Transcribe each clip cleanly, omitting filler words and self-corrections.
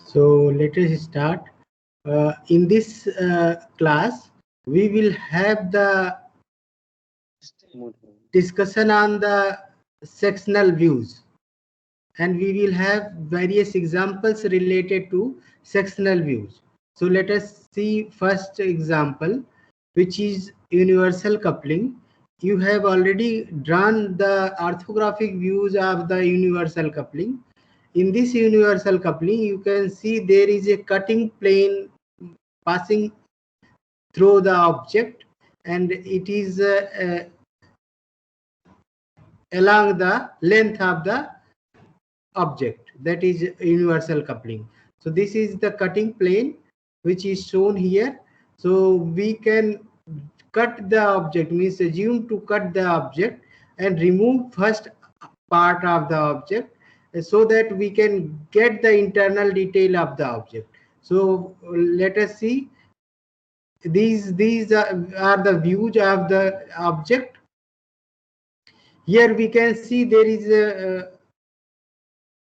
So let us start. In this class, we will have the discussion on the sectional views, and we will have various examples related to sectional views. So let us see first example, which is universal coupling. You have already drawn the orthographic views of the universal coupling. In this universal coupling, you can see there is a cutting plane passing through the object, and it is along the length of the object. That is universal coupling. So this is the cutting plane which is shown here. So we can cut the object, means assume to cut the object and remove first part of the object, so that we can get the internal detail of the object. So let us see, these are the views of the object. Here we can see there is a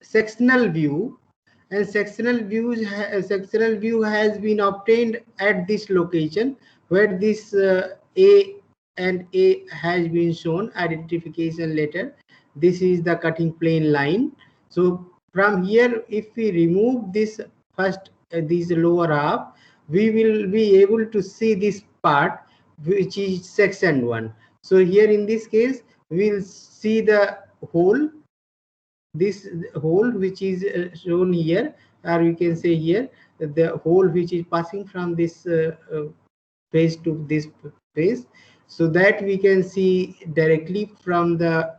sectional view, and sectional view has been obtained at this location where this A and A has been shown, identification letter. This is the cutting plane line. So from here, if we remove this first this lower half, we will be able to see this part, which is section 1. So here in this case, we will see the hole, this hole which is shown here, or we can say here the hole which is passing from this face to this face, so that we can see directly from the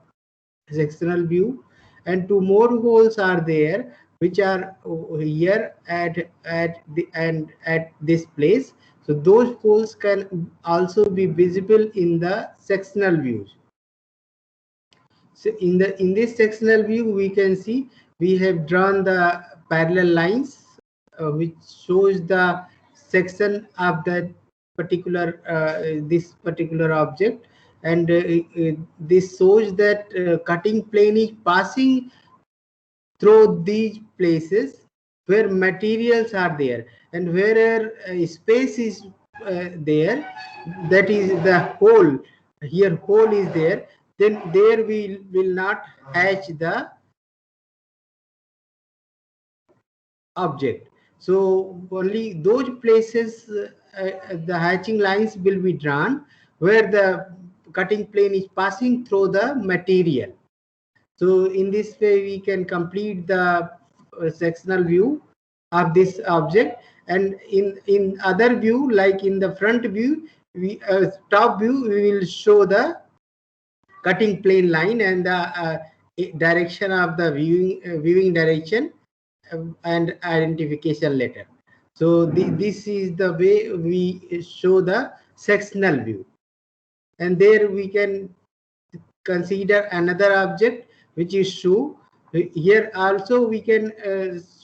sectional view. And two more holes are there which are here at this place. So those holes can also be visible in the sectional views. So in this sectional view, we can see we have drawn the parallel lines which shows the section of that particular this particular object, and this shows that cutting plane is passing through these places where materials are there, and where space is there, that is the hole. Here hole is there, then there we will not hatch the object. So only those places the hatching lines will be drawn where the cutting plane is passing through the material. So in this way we can complete the sectional view of this object. And in other view, like in the front view, we top view, we will show the cutting plane line and the direction of the viewing direction and identification letter. So this is the way we show the sectional view. And there we can consider another object which is shoe. Here also we can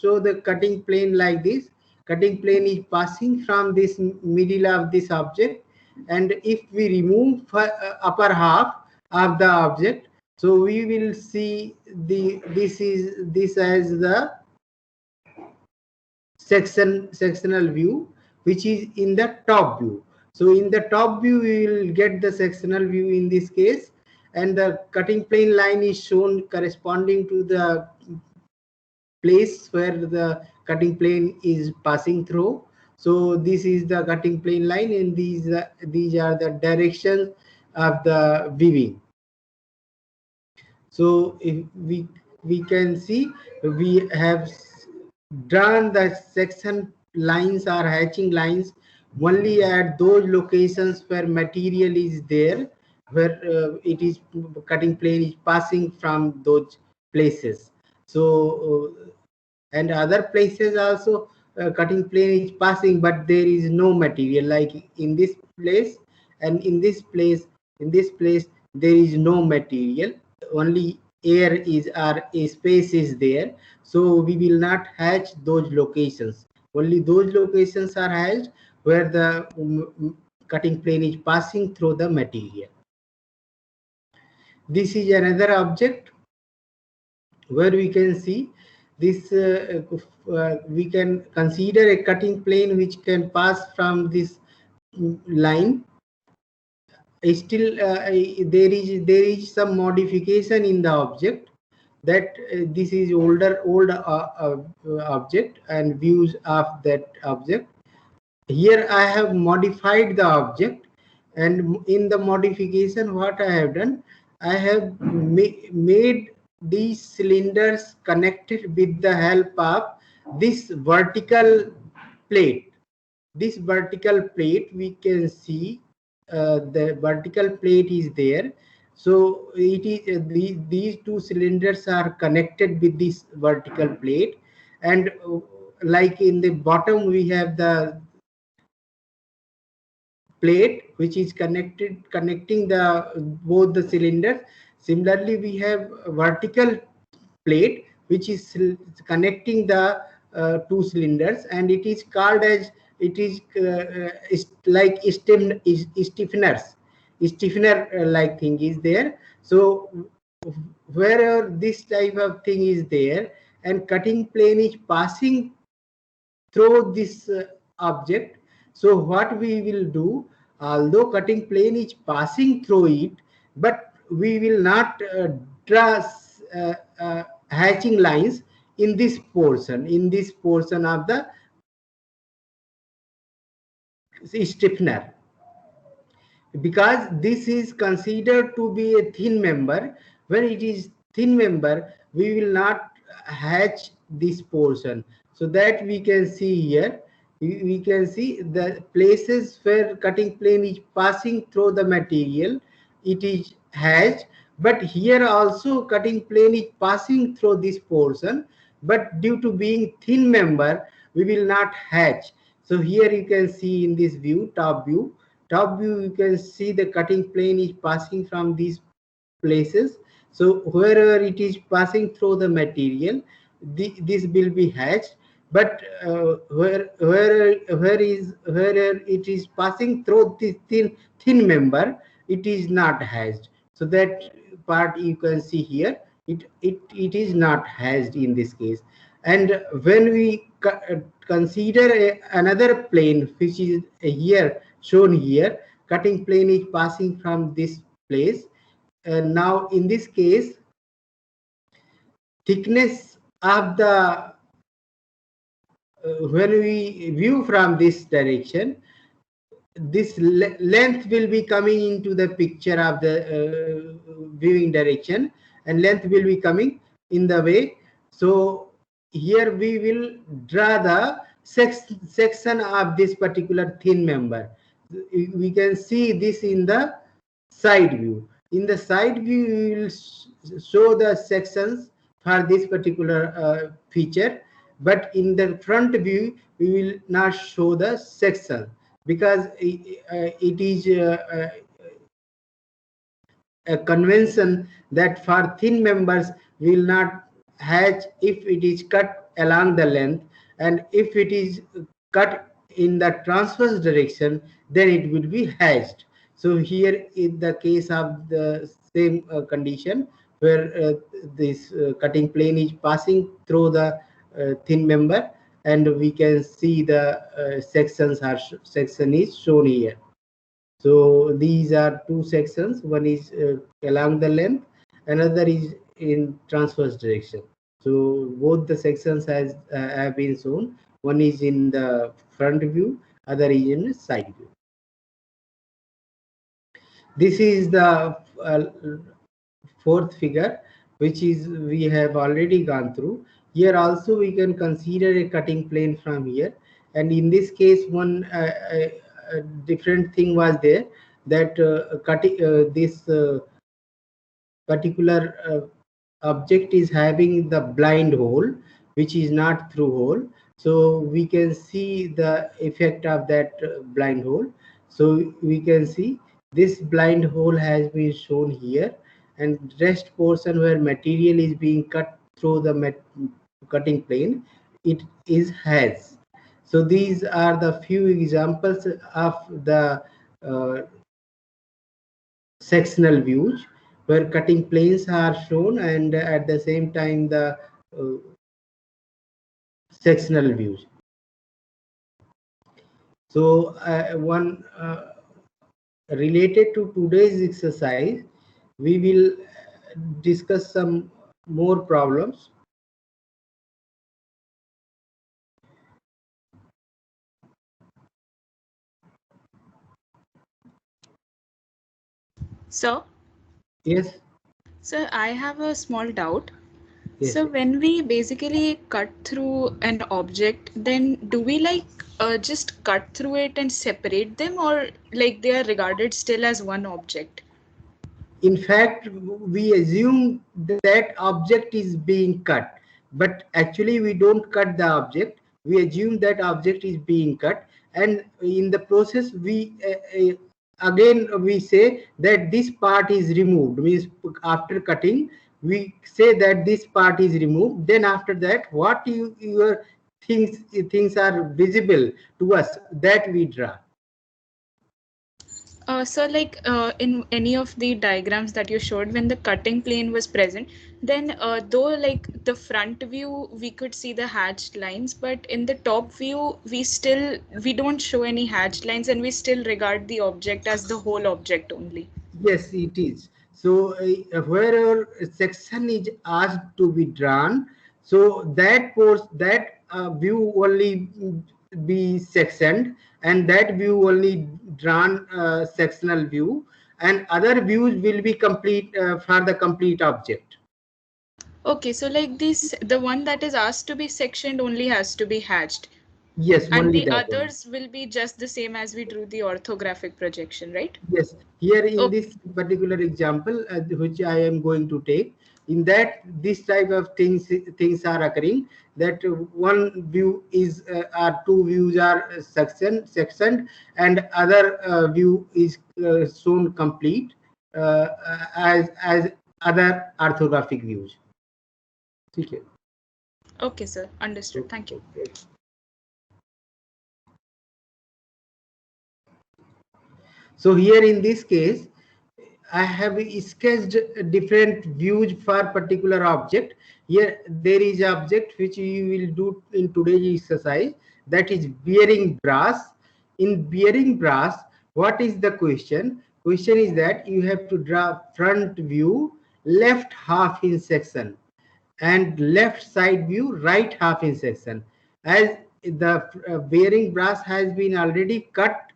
show the cutting plane like this. Cutting plane is passing from this middle of this object, and if we remove upper half of the object, so we will see this as the sectional view, which is in the top view. So in the top view we will get the sectional view in this case, and the cutting plane line is shown corresponding to the place where the cutting plane is passing through. So this is the cutting plane line, and these are the directions of the viewing. So if we can see, we have drawn the section lines or hatching lines only at those locations where material is there, where it is cutting plane is passing from those places. So and other places also cutting plane is passing, but there is no material, like in this place and in this place. In this place there is no material, only air is, or a space is there. So we will not hatch those locations. Only those locations are hatched where the cutting plane is passing through the material. This is another object where we can see this we can consider a cutting plane which can pass from this line. Still there is some modification in the object, that this is old object and views of that object. Here I have modified the object, and in the modification what I have done, I have made these cylinders connected with the help of this vertical plate. This vertical plate, we can see the vertical plate is there. So it is these two cylinders are connected with this vertical plate, and like in the bottom we have the plate which is connecting the both the cylinders. Similarly, we have a vertical plate which is connecting the two cylinders, and it is called as, it is like stiffener like thing is there. So wherever this type of thing is there and cutting plane is passing through this object, so what we will do, although cutting plane is passing through it, but we will not draw hatching lines in this portion of the stiffener, because this is considered to be a thin member. When it is thin member, we will not hatch this portion. So that we can see here, we can see the places where cutting plane is passing through the material, it is hatched. But here also cutting plane is passing through this portion, but due to being thin member, we will not hatch. So here you can see in this view, top view, you can see the cutting plane is passing from these places. So wherever it is passing through the material, this will be hatched. But where it is passing through this thin member, it is not hatched. So that part you can see here, it is not hatched in this case. And when we consider another plane which is here shown here, cutting plane is passing from this place. Now in this case, thickness of the when we view from this direction, this length will be coming into the picture of the viewing direction, and length will be coming in the way. So here we will draw the section of this particular thin member. We can see this in the side view. In the side view, we will show the sections for this particular feature, but in the front view we will not show the section, because it is a convention that for thin members will not hatch if it is cut along the length, and if it is cut in the transverse direction, then it will be hatched. So here in the case of the same condition, where this cutting plane is passing through the thin member, and we can see the section is shown here. So these are two sections. One is along the length, another is in transverse direction. So both the sections have been shown. One is in the front view, other is in the side view. This is the fourth figure, which is we have already gone through. Here also we can consider a cutting plane from here, and in this case one different thing was there, that cutting this particular object is having the blind hole, which is not through hole. So we can see the effect of that blind hole. So we can see this blind hole has been shown here, and rest portion where material is being cut through the cutting plane, it is has. So these are the few examples of the sectional views where cutting planes are shown, and at the same time the sectional views. So one related to today's exercise, we will discuss some more problems. So, Yes. sir, I have a small doubt. Yes. So when we basically cut through an object, then do we like just cut through it and separate them, or like they are regarded still as one object? In fact, we assume that object is being cut, but actually we don't cut the object. We assume that object is being cut, and in the process we again we say that this part is removed. Means after cutting, we say that this part is removed. Then after that, what your things are visible to us, that we draw. So like in any of the diagrams that you showed, when the cutting plane was present, then though like the front view we could see the hatched lines, but in the top view we don't show any hatched lines, and we still regard the object as the whole object only. Yes, it is. So wherever a section is asked to be drawn, so that view only be sectioned, and that view only drawn sectional view, and other views will be complete for the complete object. Okay, so like this, the one that is asked to be sectioned only has to be hatched, Yes, and only the that one. others will be just the same as we drew the orthographic projection, right? Yes, here in Okay. this particular example, which I am going to take, in that this type of things are occurring. That one view is or two views are sectioned, and other view is shown complete as other orthographic views. Okay. Okay, sir. Understood. Thank you. Okay. So here in this case, I have sketched different views for particular object. Here there is object which you will do in today's exercise, that is bearing brass. In bearing brass, what is the question? Question is that you have to draw front view, left half in section, and left side view, right half in section. As the bearing brass has been already cut,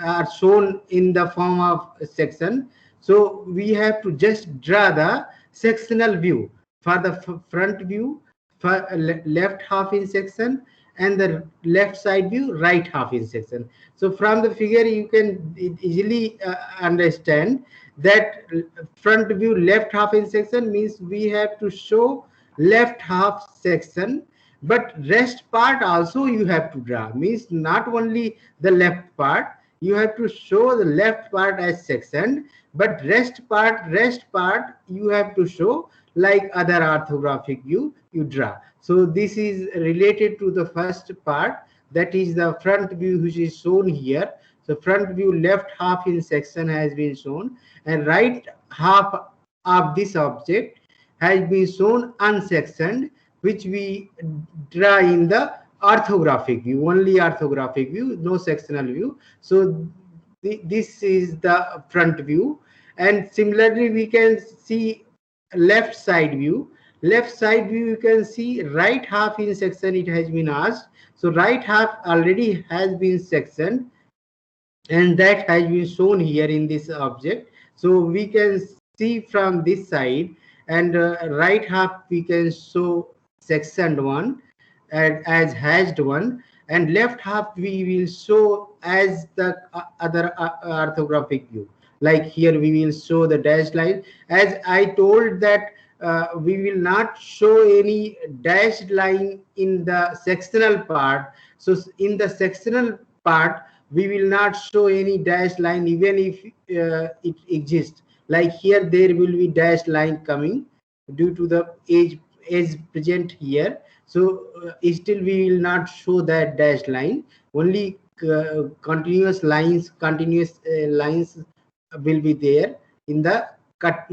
are shown in the form of a section, so we have to just draw the sectional view for the front view, for left half in section, and the left side view, right half in section. So from the figure you can easily understand that front view left half in section means we have to show left half section, but rest part also you have to draw. Means not only the left part, you have to show the left part as section, but rest part you have to show like other orthographic view you draw. So this is related to the first part, that is the front view which is shown here. So front view left half in section has been shown, and right half of this object has been shown unsectioned, which we draw in the orthographic view, only orthographic view, no sectional view. So this is the front view, and similarly we can see left side view. Left side view you can see right half in section it has been asked, so right half already has been sectioned, and that has been shown here in this object. So we can see from this side, and right half we can show sectioned one and as hashed one, and left half we will show as the other orthographic view. Like here we will show the dashed line, as I told that we will not show any dashed line in the sectional part. So in the sectional part we will not show any dashed line even if it exists. Like here there will be dashed line coming due to the age present here. So still we will not show that dashed line, only continuous lines will be there in the cut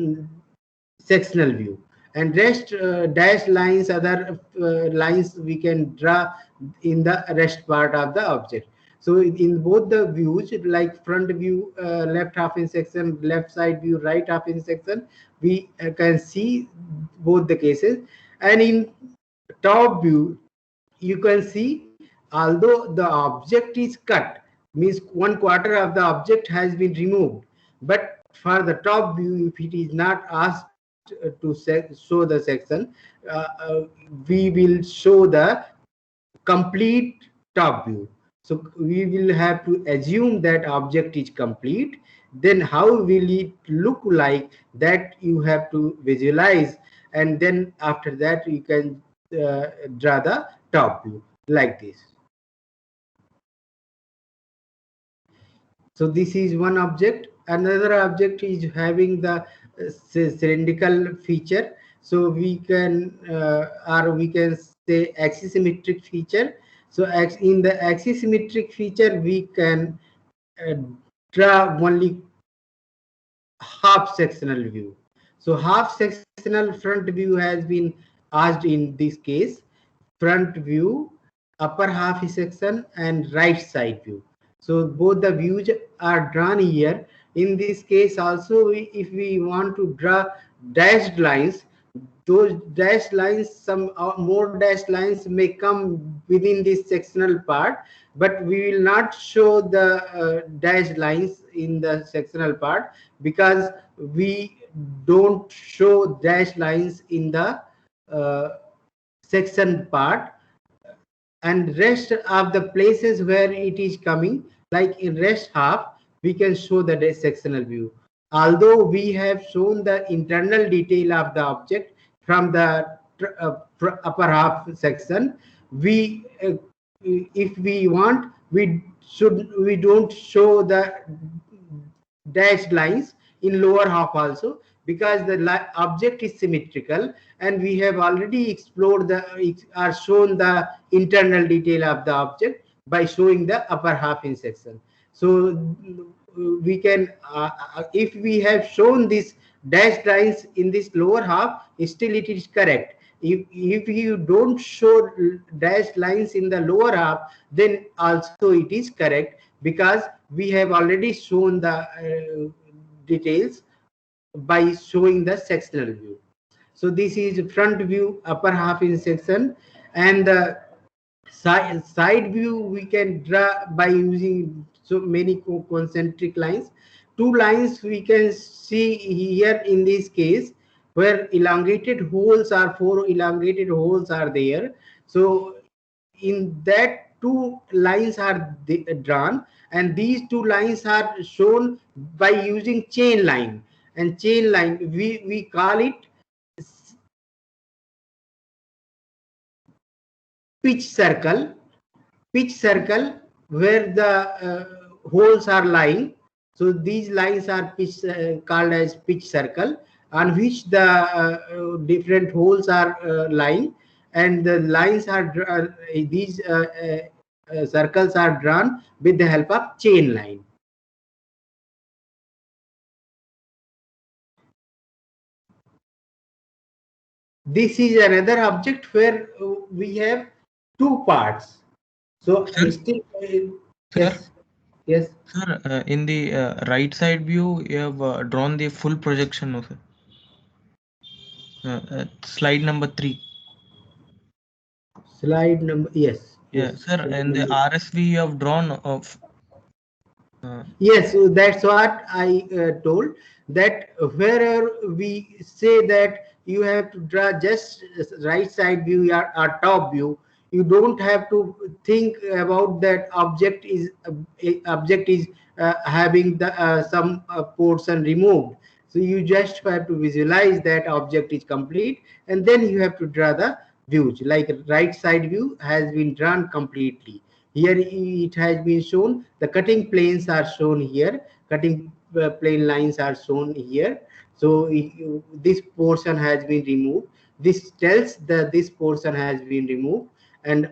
sectional view. and rest dashed lines, other lines we can draw in the rest part of the object. So in both the views, like front view, left half in section, left side view, right half in section, we can see both the cases. And in top view, you can see, although the object is cut, means 1/4 of the object has been removed, but for the top view, if it is not asked to show the section, uh, uh, we will show the complete top view. So we will have to assume that object is complete. Then how will it look like, that you have to visualize, and then after that you can draw the top view like this. So this is one object. Another object is having the cylindrical feature. So we can or we can say axisymmetric feature. So in the axisymmetric feature, we can uh, draw only half sectional view. So half sectional front view has been asked in this case. Front view, upper half section, and right side view. So both the views are drawn here. In this case also, if we want to draw dashed lines, those dashed lines, some more dashed lines may come within this sectional part, but we will not show the dashed lines in the sectional part, because we don't show dashed lines in the uh, section part. And rest of the places where it is coming, like in rest half, we can show the sectional view. Although we have shown the internal detail of the object from the upper half section, we if we want, we don't show the dashed lines in lower half also, because the object is symmetrical, and we have already explored the or shown the internal detail of the object by showing the upper half in section. So we can if we have shown this dashed lines in this lower half, still it is correct. If you don't show dashed lines in the lower half, then also it is correct, because we have already shown the details by showing the sectional view. So this is front view, upper half in section, and the side view we can draw by using so many concentric lines. Two lines we can see here in this case, where elongated holes are, four elongated holes are there. So in that, two lines are drawn, and these two lines are shown by using chain line. And chain line, we call it pitch circle. Pitch circle, where the holes are lying. So these lines are called as pitch circle, on which the different holes are lying, and the lines are these circles are drawn with the help of chain line. This is another object where we have two parts. So Sir? still, Sir? yes. Sir, in the right side view, you have drawn the full projection, no, sir? Slide number 3. Slide number, yes. Yeah, Yes, sir, and the RSV you have drawn of. Yes, so that's what I told, that wherever we say that you have to draw just right side view or top view, you don't have to think about that object is having the some portion removed. So you just have to visualize that object is complete, and then you have to draw the views. Like right side view has been drawn completely. Here it has been shown, the cutting planes are shown here, cutting plane lines are shown here. So this portion has been removed. This tells that this portion has been removed, and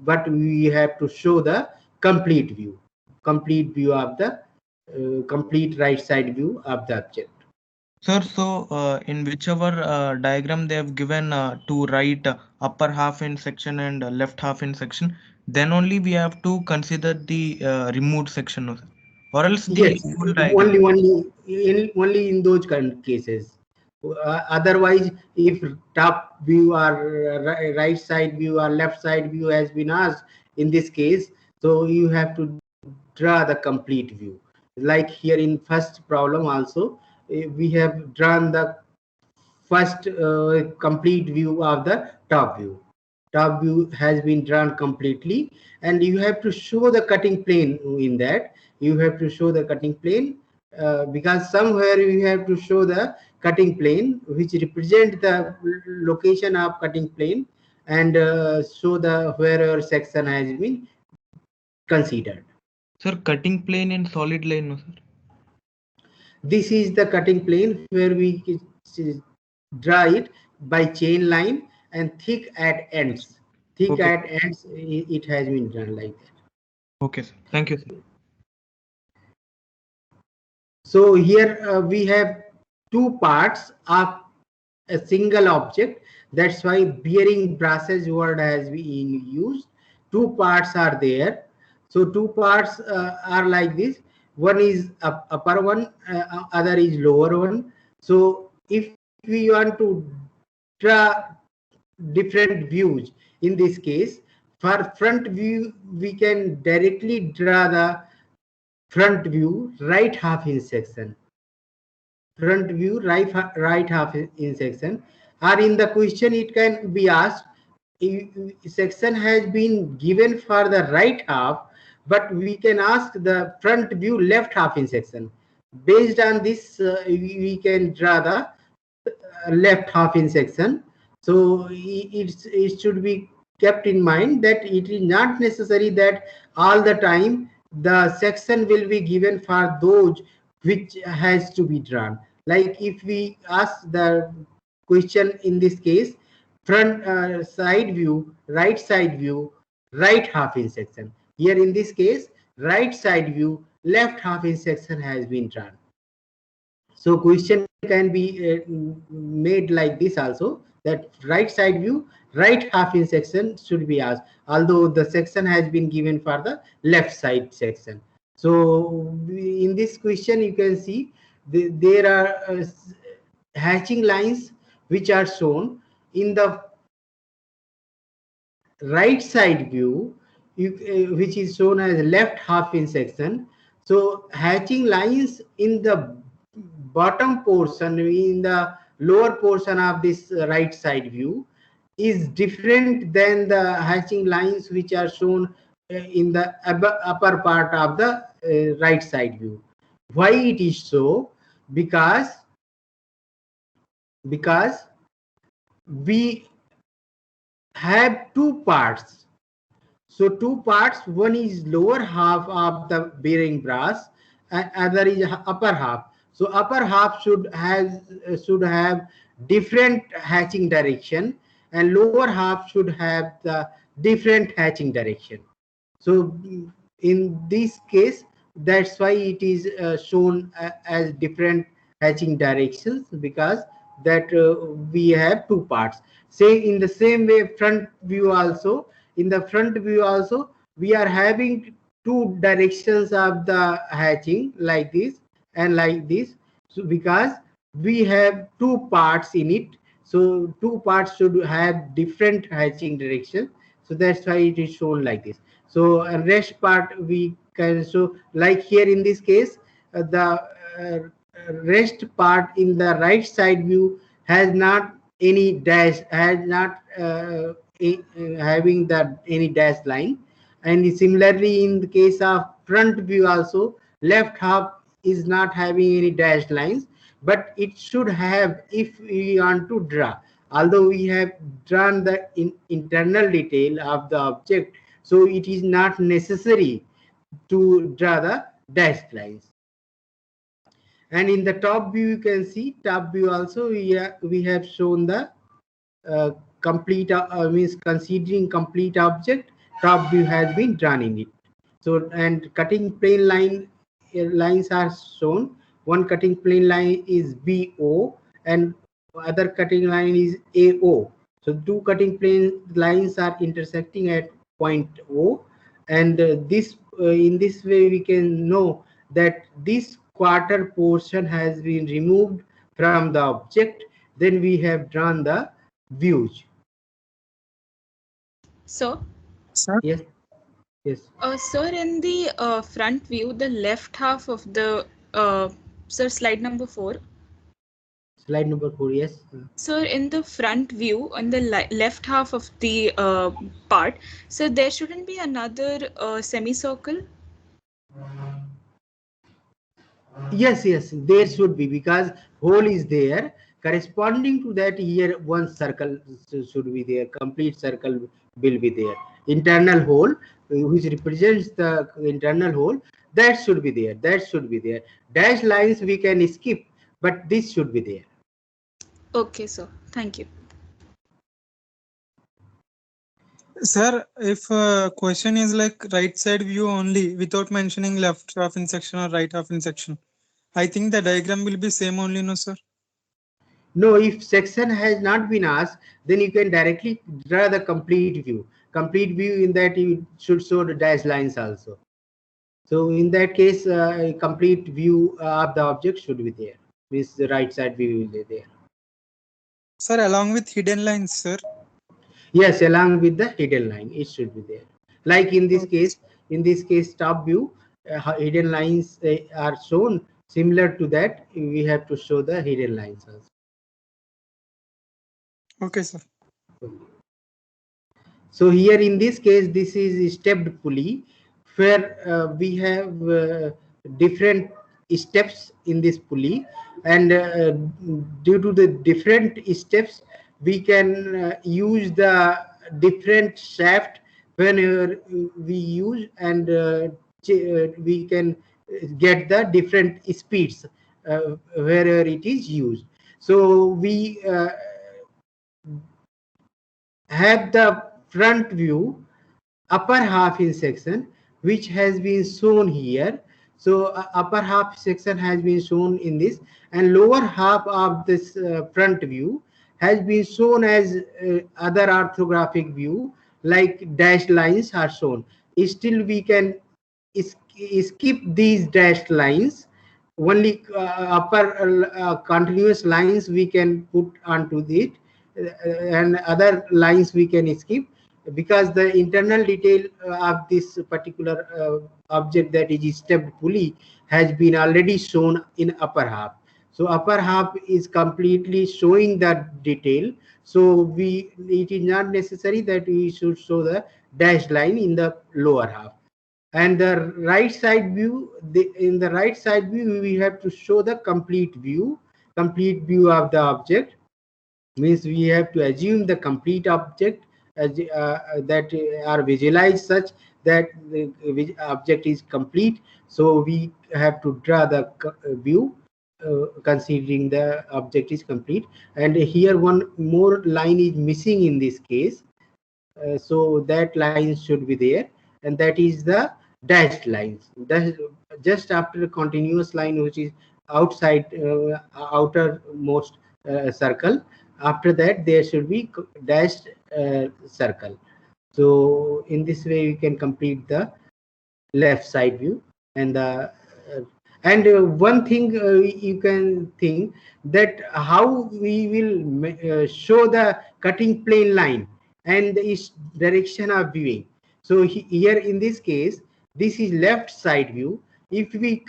but we have to show the complete view of the complete right side view of the object. Sir, so in whichever diagram they have given to write upper half in section and left half in section, then only we have to consider the removed section, no, sir. Or else the Yes, whole diagram. only in those kind of cases. Otherwise, if top view or right side view or left side view has been asked in this case, so you have to draw the complete view. Like here in first problem also, we have drawn the first complete view of the top view. Top view has been drawn completely, and you have to show the cutting plane in that. You have to show the cutting plane because somewhere you have to show the cutting plane which represent the location of cutting plane, and show the wherever section has been considered. Sir, cutting plane in solid line, no, sir. This is the cutting plane where we draw it by chain line and thick at ends. Thick Okay. at ends, it has been done like that. Okay, sir. Thank you, sir. So here we have two parts of a single object. That's why bearing brushes word has been used. Two parts are there. So two parts are like this. One is upper one, other is lower one. So if we want to draw different views, in this case, for front view, we can directly draw the front view right half in section. Front view right half in section, or in the question it can be asked, section has been given for the right half, but we can ask the front view left half in section. Based on this, we can draw the left half in section. So it should be kept in mind that it is not necessary that all the time the section will be given for those which has to be drawn. Like if we ask the question in this case, front side view, right side view, right half in section. Here in this case, right side view, left half in section has been drawn. So question can be made like this also, that right side view, right half in section should be asked, although the section has been given for the left side section. So in this question you can see there are hatching lines which are shown in the right side view, which is shown as left half in section. So hatching lines in the bottom portion, in the lower portion of this right side view, is different than the hatching lines which are shown in the upper part of the right side view. Why it is so? Because we have two parts. So two parts, one is lower half of the bearing brass and other is upper half. So upper half should have different hatching direction, and lower half should have the different hatching direction. So in this case, that's why it is shown as different hatching directions, because that we have two parts. Say in the same way, front view also, in the front view also we are having two directions of the hatching, like this and like this. So because we have two parts in it, so two parts should have different hatching directions. So that's why it is shown like this. So rest part we can show, like here in this case, the rest part in the right side view has not any dash, has not having the any dash line. And similarly in the case of front view also, left half is not having any dashed lines, but it should have if we want to draw. Although we have drawn the internal detail of the object, so it is not necessary to draw the dashed lines. And in the top view, you can see top view also we have shown the complete means considering complete object, top view has been drawn in it. So and cutting plane lines are shown. one cutting plane line is BO and other cutting line is AO. So two cutting plane lines are intersecting at point O, and this in this way we can know that this quarter portion has been removed from the object. Then we have drawn the views. So, Sir? Yes, yes. sir, in the front view, the left half of the sir, slide number 4. Slide number 4, yes. Sir, in the front view, on the left half of the part, so there shouldn't be another semicircle. Yes, yes, there should be, because hole is there. Corresponding to that, here one circle should be there. Complete circle will be there. Internal hole, which represents the internal hole, that should be there. That should be there. Dash lines we can skip, but this should be there. Okay, sir. Thank you. Sir, if question is like right side view only without mentioning left half in section or right half in section, I think the diagram will be same only, no sir? No, if section has not been asked, then you can directly draw the complete view. Complete view, in that you should show the dash lines also. So in that case, a complete view of the object should be there. Means the right side view will be there. Sir, along with hidden lines, sir. Yes, along with the hidden line, it should be there. Like in this case, top view, hidden lines are shown. Similar to that, we have to show the hidden lines also. Okay, sir. So here in this case, this is stepped pulley, where we have different steps in this pulley, and due to the different steps, we can use the different shaft whenever we use, and we can get the different speeds wherever it is used. So we have the front view upper half in section, which has been shown here. So upper half section has been shown in this, and lower half of this front view has been shown as other orthographic view, like dashed lines are shown. Still we can skip these dashed lines. Only upper continuous lines we can put onto it, and other lines we can skip, because the internal detail of this particular object, that is stepped pulley, has been already shown in upper half. So upper half is completely showing that detail. So it is not necessary that we should show the dashed line in the lower half. And the right side view, in the right side view, we have to show the complete view of the object. Means we have to assume the complete object as that are visualized such that the object is complete. So we have to draw the view considering the object is complete. And here one more line is missing in this case, so that line should be there, and that is the dashed lines. That just after a continuous line, which is outside outermost circle. After that, there should be dashed circle. So in this way, we can complete the left side view. And the one thing you can think, that how we will show the cutting plane line and its direction of viewing. So here in this case, this is left side view. If we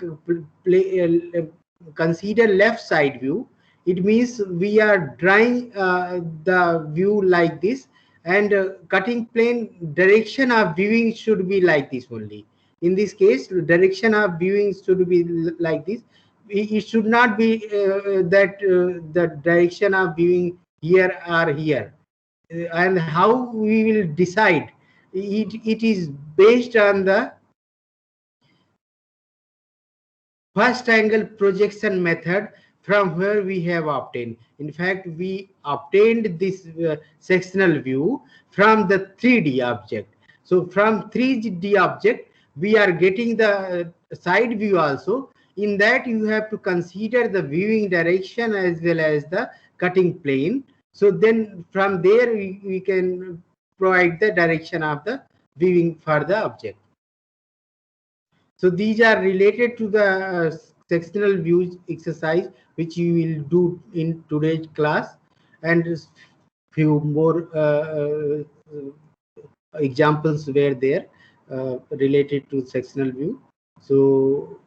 consider left side view, it means we are drawing the view like this, and cutting plane direction of viewing should be like this only. In this case, direction of viewing should be like this. It should not be that the direction of viewing here or here. And how we will decide? It is based on the first angle projection method from where we have obtained. In fact, we obtained this sectional view from the 3D object. So from 3D object, we are getting the side view also. in that you have to consider the viewing direction as well as the cutting plane. So then from there we can provide the direction of the viewing for the object. So these are related to the sectional views exercise which you will do in today's class, and few more examples were there related to sectional view. So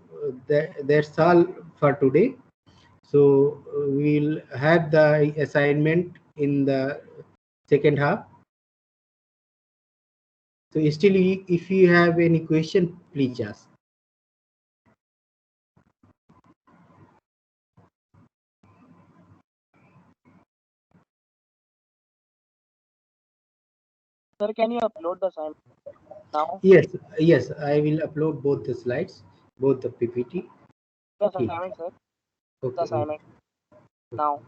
that's all for today. So we'll have the assignment in the second half. So still, if you have any question, please ask. Sir, can you upload the assignment now? Yes, I will upload both the slides, both the PPT. The Okay. assignment, sir. Okay. The assignment now.